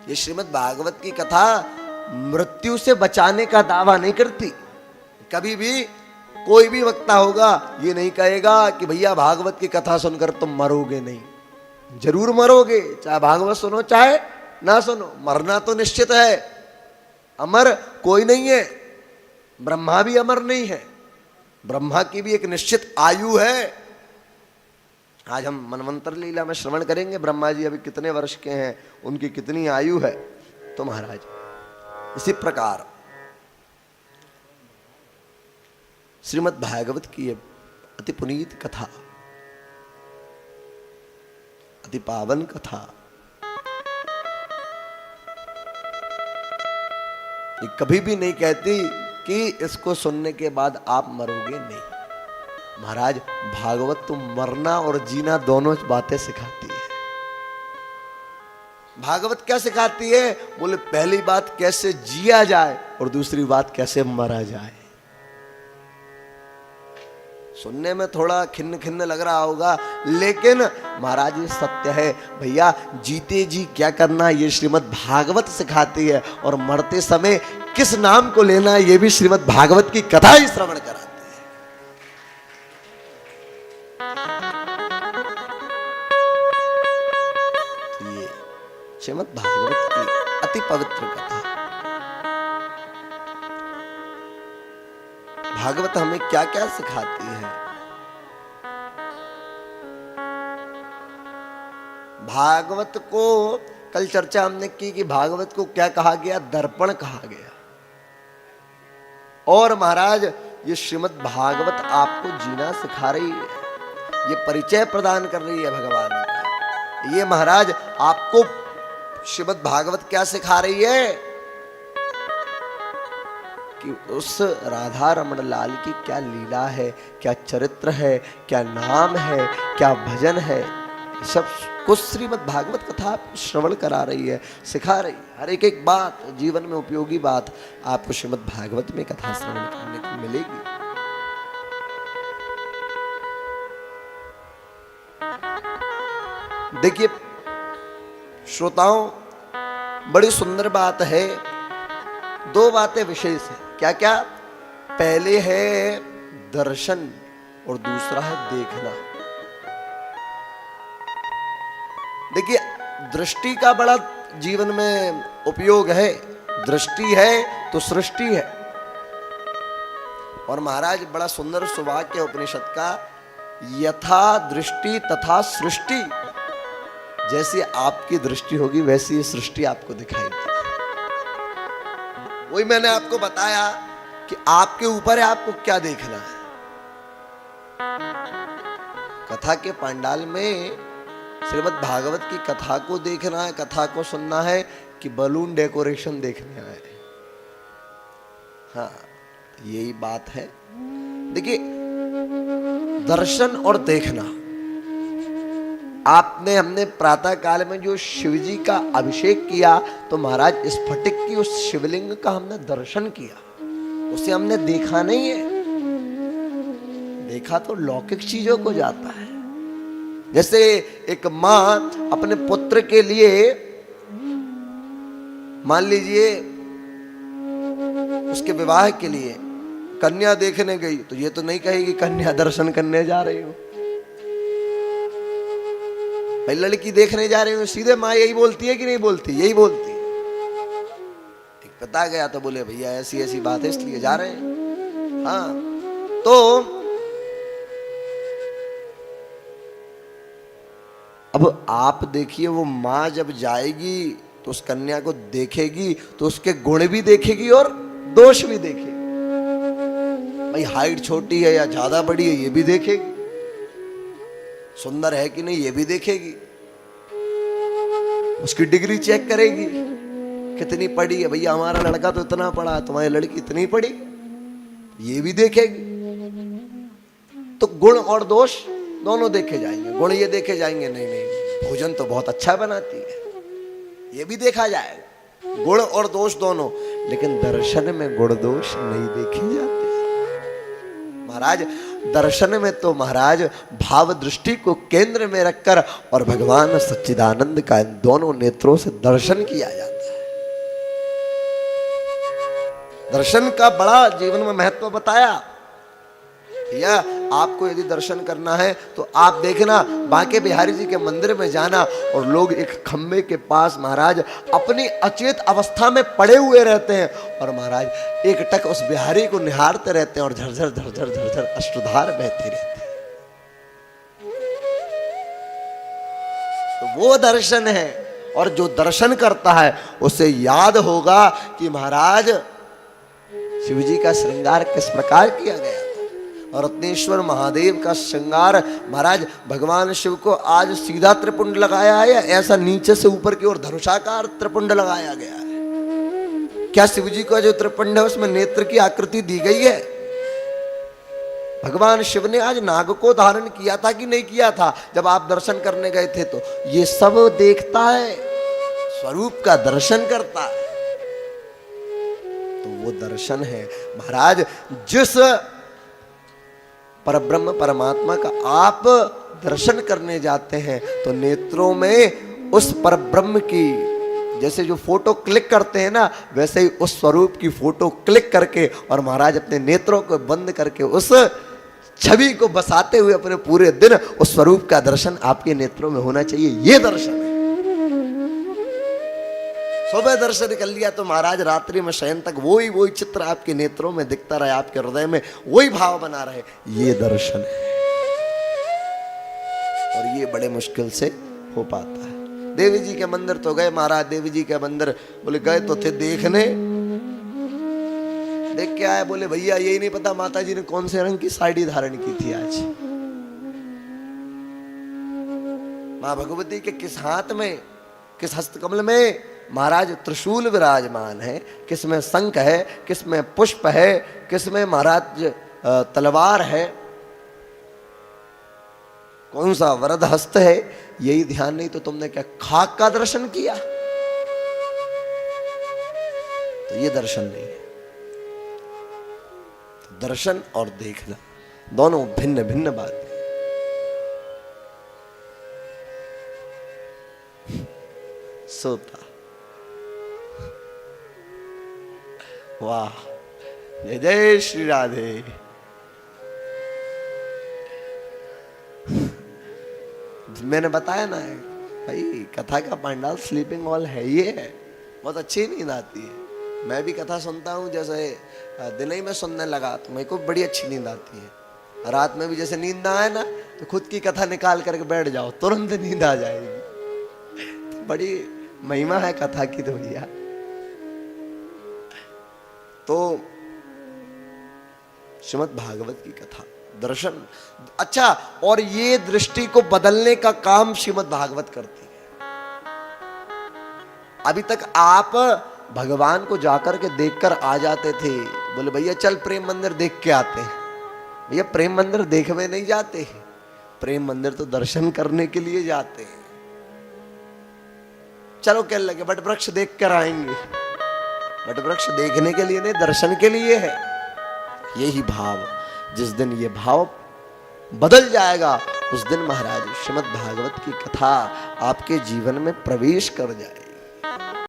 ये श्रीमद् भागवत की कथा मृत्यु से बचाने का दावा नहीं करती। कभी भी कोई भी वक्ता होगा ये नहीं कहेगा कि भैया भागवत की कथा सुनकर तुम मरोगे नहीं। जरूर मरोगे, चाहे भागवत सुनो चाहे ना सुनो, मरना तो निश्चित है। अमर कोई नहीं है, ब्रह्मा भी अमर नहीं है, ब्रह्मा की भी एक निश्चित आयु है। आज हम मनवंतर लीला में श्रवण करेंगे ब्रह्मा जी अभी कितने वर्ष के हैं, उनकी कितनी आयु है। तो महाराज इसी प्रकार श्रीमद् भागवत की ये अति पुनीत कथा, अति पावन कथा, ये कभी भी नहीं कहती कि इसको सुनने के बाद आप मरोगे नहीं। महाराज भागवत तो मरना और जीना दोनों बातें सिखाती है। भागवत क्या सिखाती है? बोले पहली बात कैसे जिया जाए और दूसरी बात कैसे मरा जाए। सुनने में थोड़ा खिन्न खिन्न लग रहा होगा, लेकिन महाराज ये सत्य है भैया। जीते जी क्या करना ये श्रीमद् भागवत सिखाती है, और मरते समय किस नाम को लेना ये भी श्रीमद् भागवत की कथा ही श्रवण कराती है। ये श्रीमद् भागवत की अति पवित्र कथा। भागवत हमें क्या क्या सिखाती है? भागवत को कल चर्चा हमने की कि भागवत को क्या कहा गया? दर्पण कहा गया। और महाराज ये श्रीमद् भागवत आपको जीना सिखा रही है, ये परिचय प्रदान कर रही है भगवान का। ये महाराज आपको श्रीमद् भागवत क्या सिखा रही है कि उस राधा रमण लाल की क्या लीला है, क्या चरित्र है, क्या नाम है, क्या भजन है, सब कुछ श्रीमद् भागवत कथा आपको श्रवण करा रही है, सिखा रही है। हर एक एक बात, जीवन में उपयोगी बात आपको श्रीमद् भागवत में कथा श्रवण करने को मिलेगी। देखिए श्रोताओं, बड़ी सुंदर बात है। दो बातें विशेष है। क्या क्या? पहले है दर्शन और दूसरा है देखना। देखिए दृष्टि का बड़ा जीवन में उपयोग है। दृष्टि है तो सृष्टि है। और महाराज बड़ा सुंदर सुवाक्य उपनिषद का, यथा दृष्टि तथा सृष्टि। जैसी आपकी दृष्टि होगी वैसी ये सृष्टि आपको दिखाई देगी। वही मैंने आपको बताया कि आपके ऊपर है आपको क्या देखना है। कथा के पंडाल में श्रीमद् भागवत की कथा को देखना है, कथा को सुनना है, कि बलून डेकोरेशन देखने आए। हाँ, यही बात है। देखिए दर्शन और देखना, हमने प्रातः काल में जो शिवजी का अभिषेक किया तो महाराज स्फटिक की उस शिवलिंग का हमने दर्शन किया, उसे हमने देखा नहीं है। देखा तो लौकिक चीजों को जाता है। जैसे एक माँ अपने पुत्र के लिए, मान लीजिए उसके विवाह के लिए कन्या देखने गई, तो ये तो नहीं कहेगी कन्या दर्शन करने जा रही हूं, भाई लड़की देखने जा रही हूं। सीधे माँ यही बोलती है कि नहीं बोलती? यही बोलती है। एक पता गया तो बोले भैया ऐसी ऐसी बात है इसलिए जा रहे हैं। हाँ, तो अब आप देखिए वो माँ जब जाएगी तो उस कन्या को देखेगी तो उसके गुण भी देखेगी और दोष भी देखेगी। भाई हाइट छोटी है या ज्यादा बड़ी है ये भी देखेगी, सुंदर है कि नहीं ये भी देखेगी, उसकी डिग्री चेक करेगी, कितनी पढ़ी है। भैया हमारा लड़का तो इतना पढ़ा, तुम्हारी लड़की इतनी पढ़ी, ये भी देखेगी। तो गुण और दोष दोनों देखे जाएंगे। गुण ये देखे जाएंगे, नहीं नहीं भोजन तो बहुत अच्छा बनाती है, ये भी देखा जाएगा, गुण और दोष दोनों। लेकिन दर्शन में गुण दोष नहीं देखे जाते महाराज। दर्शन में तो महाराज भाव दृष्टि को केंद्र में रखकर और भगवान सच्चिदानंद का इन दोनों नेत्रों से दर्शन किया जाता है। दर्शन का बड़ा जीवन में महत्व बताया। या आपको यदि दर्शन करना है तो आप देखना, बांके बिहारी जी के मंदिर में जाना और लोग एक खंबे के पास महाराज अपनी अचेत अवस्था में पड़े हुए रहते हैं और महाराज एक टक उस बिहारी को निहारते रहते हैं और झरझर झरझर झरझर अश्रुधार बहती रहती है। तो वो दर्शन है। और जो दर्शन करता है उसे याद होगा कि महाराज शिव जी का श्रृंगार किस प्रकार किया गया था। और रत्नेश्वर महादेव का श्रृंगार महाराज भगवान शिव को आज सीधा त्रिपुंड लगाया है या ऐसा नीचे से ऊपर की ओर धनुषाकार त्रिपुंड लगाया गया है? क्या शिव जी का जो त्रिपुंड है उसमें नेत्र की आकृति दी गई है? भगवान शिव ने आज नाग को धारण किया था कि नहीं किया था? जब आप दर्शन करने गए थे तो ये सब देखता है, स्वरूप का दर्शन करता है। तो वो दर्शन है महाराज, जिस परब्रह्म परमात्मा का आप दर्शन करने जाते हैं तो नेत्रों में उस परब्रह्म की, जैसे जो फोटो क्लिक करते हैं ना, वैसे ही उस स्वरूप की फोटो क्लिक करके और महाराज अपने नेत्रों को बंद करके उस छवि को बसाते हुए अपने पूरे दिन उस स्वरूप का दर्शन आपके नेत्रों में होना चाहिए। ये दर्शन है। सुबह दर्शन कर लिया तो महाराज रात्रि में शयन तक वही चित्र आपके नेत्रों में दिखता रहे, आपके हृदय में वही भाव बना रहे। ये दर्शन है और ये बड़े मुश्किल से हो पाता है। देवी जी के मंदिर तो गए महाराज, देवी जी के मंदिर बोले गए तो थे देखने, देख के आए, बोले भैया यही नहीं पता माता जी ने कौन से रंग की साड़ी धारण की थी आज। मां भगवती के किस हाथ में, किस हस्तकमल में महाराज त्रिशूल विराजमान है, किसमें शंख है, किसमें पुष्प है, किसमें महाराज तलवार है, कौन सा वरद हस्त है, यही ध्यान नहीं तो तुमने क्या खाक का दर्शन किया? तो ये दर्शन नहीं है। तो दर्शन और देखना दोनों भिन्न भिन्न बातें। सोता, वाह, जय जय श्री राधे। मैंने बताया ना भाई, कथा का पंडाल स्लीपिंग हॉल है, ये है, बहुत अच्छी नींद आती है। मैं भी कथा सुनता हूँ, जैसे दिन ही में सुनने लगा तो मेरे को बड़ी अच्छी नींद आती है। रात में भी जैसे नींद ना आए ना तो खुद की कथा निकाल करके बैठ जाओ, तुरंत नींद आ जाएगी। तो बड़ी महिमा है कथा की तो भैया। तो श्रीमद् भागवत की कथा, दर्शन, अच्छा, और ये दृष्टि को बदलने का काम श्रीमद् भागवत करती है। अभी तक आप भगवान को जाकर के देखकर आ जाते थे, बोले भैया चल प्रेम मंदिर देख के आते हैं। भैया प्रेम मंदिर देखने नहीं जाते हैं, प्रेम मंदिर तो दर्शन करने के लिए जाते हैं। चलो क्या लगे बट वृक्ष देख कर आएंगे, बट वृक्ष देखने के लिए नहीं, दर्शन के लिए है। यही भाव, जिस दिन ये भाव बदल जाएगा उस दिन महाराज श्रीमद् भागवत की कथा आपके जीवन में प्रवेश कर जाएगी।